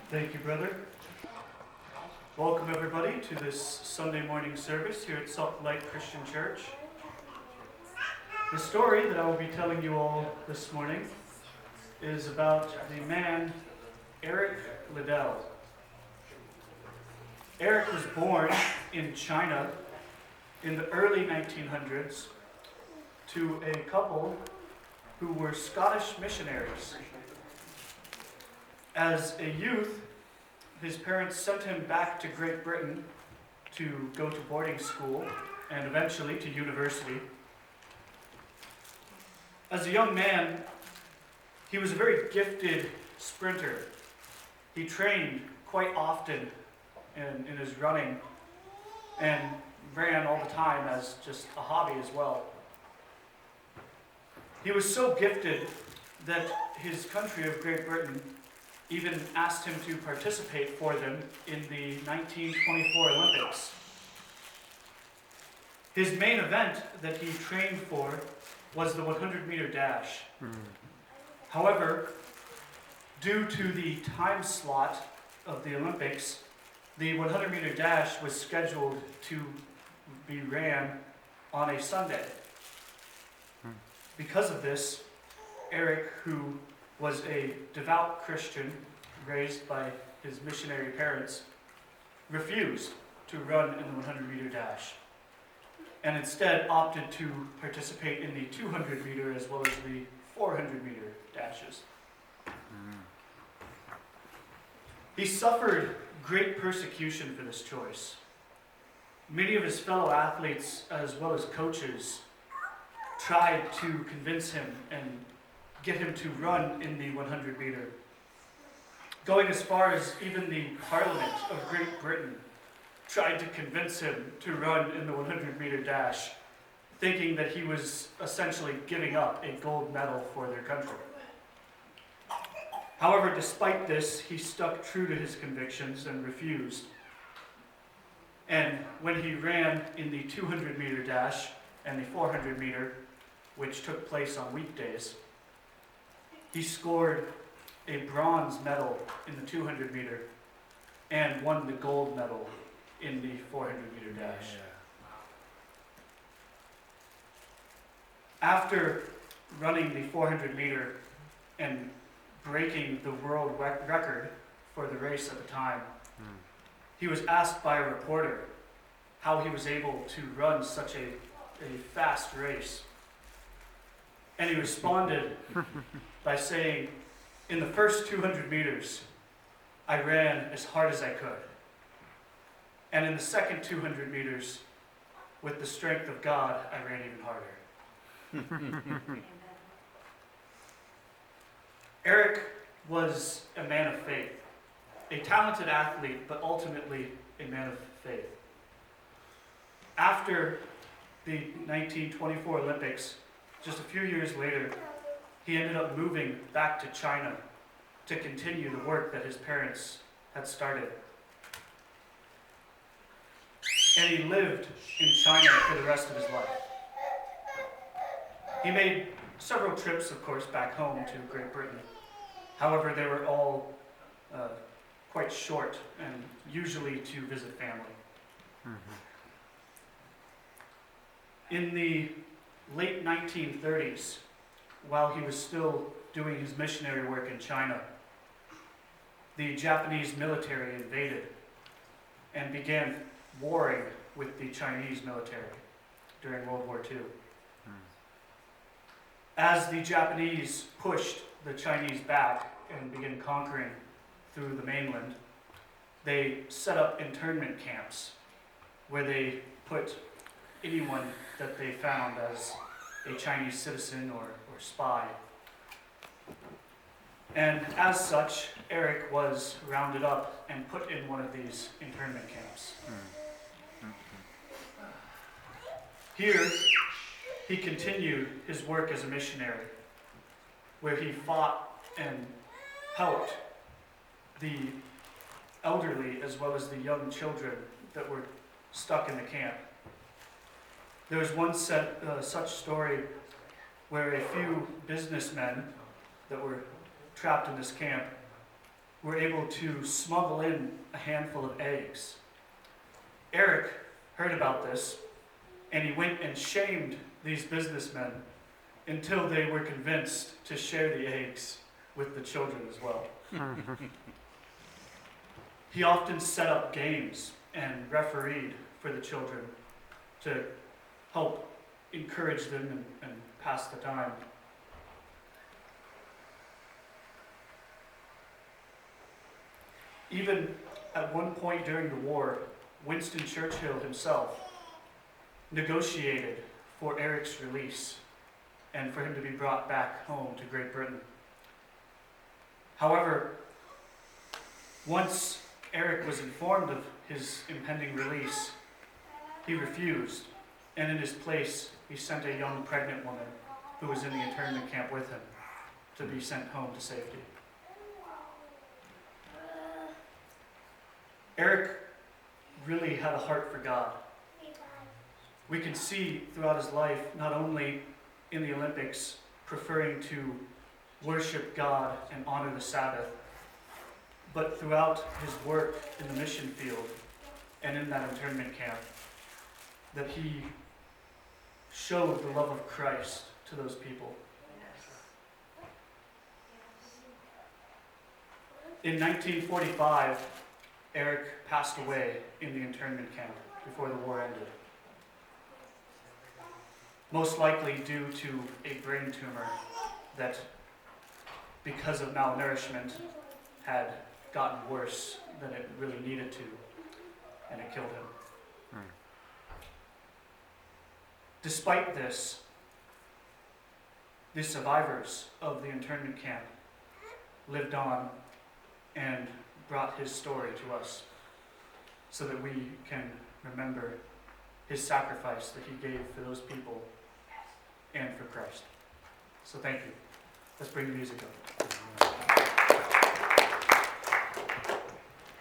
Thank you, brother. Welcome, everybody, to this Sunday morning service here at Salt Lake Christian Church. The story that I will be telling you all this morning is about the man Eric Liddel. Eric was born in China in the early 1900s to a couple who were Scottish missionaries. As a youth, his parents sent him back to Great Britain to go to boarding school and eventually to university. As a young man, he was a very gifted sprinter. He trained quite often in his running and ran all the time as just a hobby as well. He was so gifted that his country of Great Britain even asked him to participate for them in the 1924 Olympics. His main event that he trained for was the 100-meter dash. However, due to the time slot of the Olympics, the 100-meter dash was scheduled to be ran on a Sunday. Because of this, Eric, who was a devout Christian raised by his missionary parents, refused to run in the 100-meter dash and instead opted to participate in the 200-meter as well as the 400-meter dashes. He suffered great persecution for this choice. Many of his fellow athletes as well as coaches tried to convince him and get him to run in the 100-meter, going as far as even the Parliament of Great Britain tried to convince him to run in the 100-meter dash, thinking that he was essentially giving up a gold medal for their country. However, despite this, he stuck true to his convictions and refused. And when he ran in the 200-meter dash and the 400-meter, which took place on weekdays, he scored a bronze medal in the 200-meter and won the gold medal in the 400-meter dash. After running the 400-meter and breaking the world record for the race at the time, he was asked by a reporter how he was able to run such a fast race. And he responded by saying, "In the first 200 meters, I ran as hard as I could. And in the second 200 meters, with the strength of God, I ran even harder." Eric was a man of faith, a talented athlete, but ultimately a man of faith. After the 1924 Olympics, just a few years later, he ended up moving back to China to continue the work that his parents had started. And he lived in China for the rest of his life. He made several trips, of course, back home to Great Britain. However, they were all quite short and usually to visit family. In the late 1930s, while he was still doing his missionary work in China, the Japanese military invaded and began warring with the Chinese military during World War II. As the Japanese pushed the Chinese back and began conquering through the mainland, they set up internment camps where they put anyone that they found as a Chinese citizen or spy. And as such, Eric was rounded up and put in one of these internment camps. Here, he continued his work as a missionary, where he fought and helped the elderly as well as the young children that were stuck in the camp. There was one such story where a few businessmen that were trapped in this camp were able to smuggle in a handful of eggs. Eric heard about this, and he went and shamed these businessmen until they were convinced to share the eggs with the children as well. He often set up games and refereed for the children to help encourage them and pass the time. Even at one point during the war, Winston Churchill himself negotiated for Eric's release and for him to be brought back home to Great Britain. However, once Eric was informed of his impending release, he refused, and in his place, he sent a young pregnant woman who was in the internment camp with him to be sent home to safety. Eric really had a heart for God. We can see throughout his life, not only in the Olympics, preferring to worship God and honor the Sabbath, but throughout his work in the mission field and in that internment camp, that he showed the love of Christ to those people. In 1945, Eric passed away in the internment camp before the war ended. Most likely due to a brain tumor that, because of malnourishment, had gotten worse than it really needed to, and it killed him. Despite this, the survivors of the internment camp lived on and brought his story to us so that we can remember his sacrifice that he gave for those people and for Christ. So thank you. Let's bring the music up.